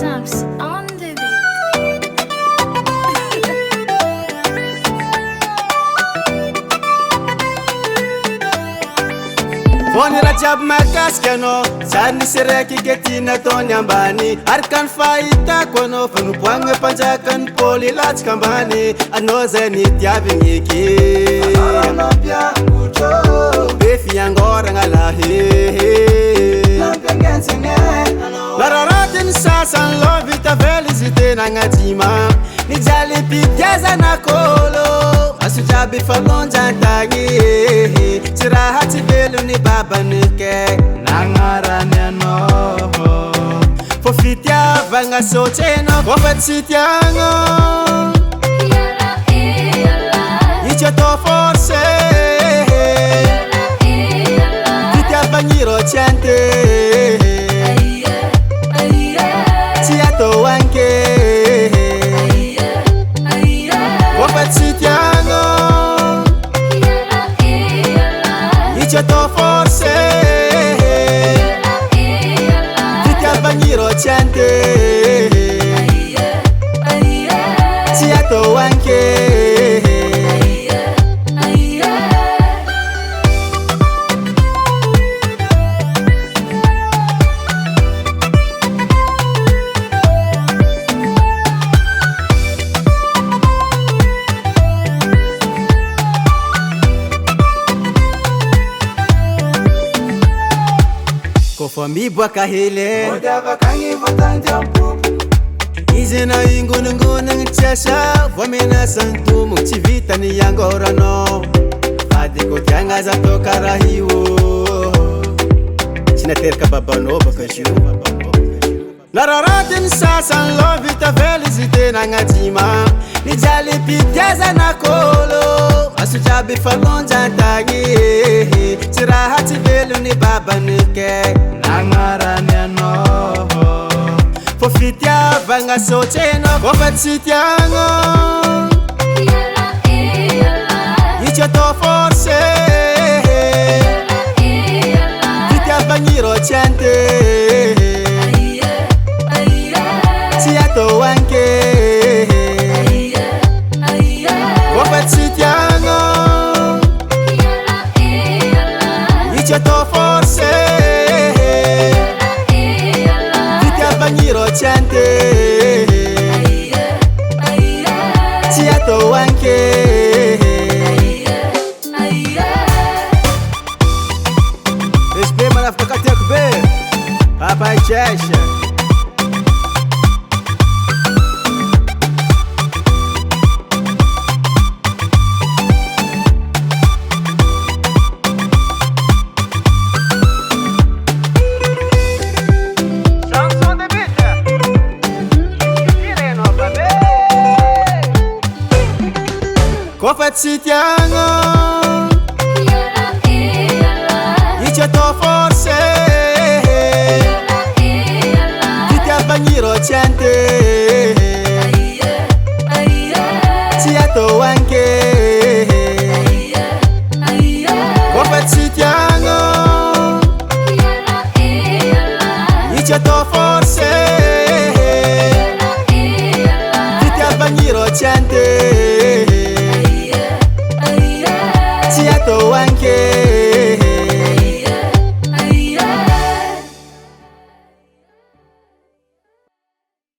Sam's on the beat. Vony raha jiaby mahakasika anao sary nisy raiky ketina taony ambany ary ka ny fahitako anao fa noboagny hoe mpanjaka ny pôly latsika ambany anao zay nitiavigny eky be fiangoragna lahehe lararaty ny sasany lo vita vela izy tena agnajima nijaly pitiazanakôlo aso jiaby falonjantagny tsy raha tsy velony babany ke nagnarany anao fô fitiavagna sotsenao kofa tsy tiagna izy atao forcé fitiavagny rô tsy ante tsy atao anke kofa tsy tiagna izy atao forcé fitiavagny rô tsy ante tsy atao anke kofa miboaka hely izy na ingonongonagny tsy asa voamenasany tomogny tsy vitany angoranao fady ko tiagna aza atao karaha io tsy nateraka babanao baka zio lararaty ny sasany lo vita vela izy tena agnajima nijaly pitiazanakôlo aso jiaby falonjantagny tsy raha tsy velony babany ke nagnarany anao fô fitiavagna sotsenao kofa tsy tiagna izy atao forcé fitiavagny rô tsy ante tsy atao anke kofa tsy tiagna izy atao forcé fitiavagny rô tsy ante tsy atao anke SB manafaka katiako be papai chesha kofa tsy tiagna izy atao forcé fitiavagny rô tsy ante tsy atao anke kofa tsy tiagna izy atao forcé fitiavagny rô tsy ante tsy atao anke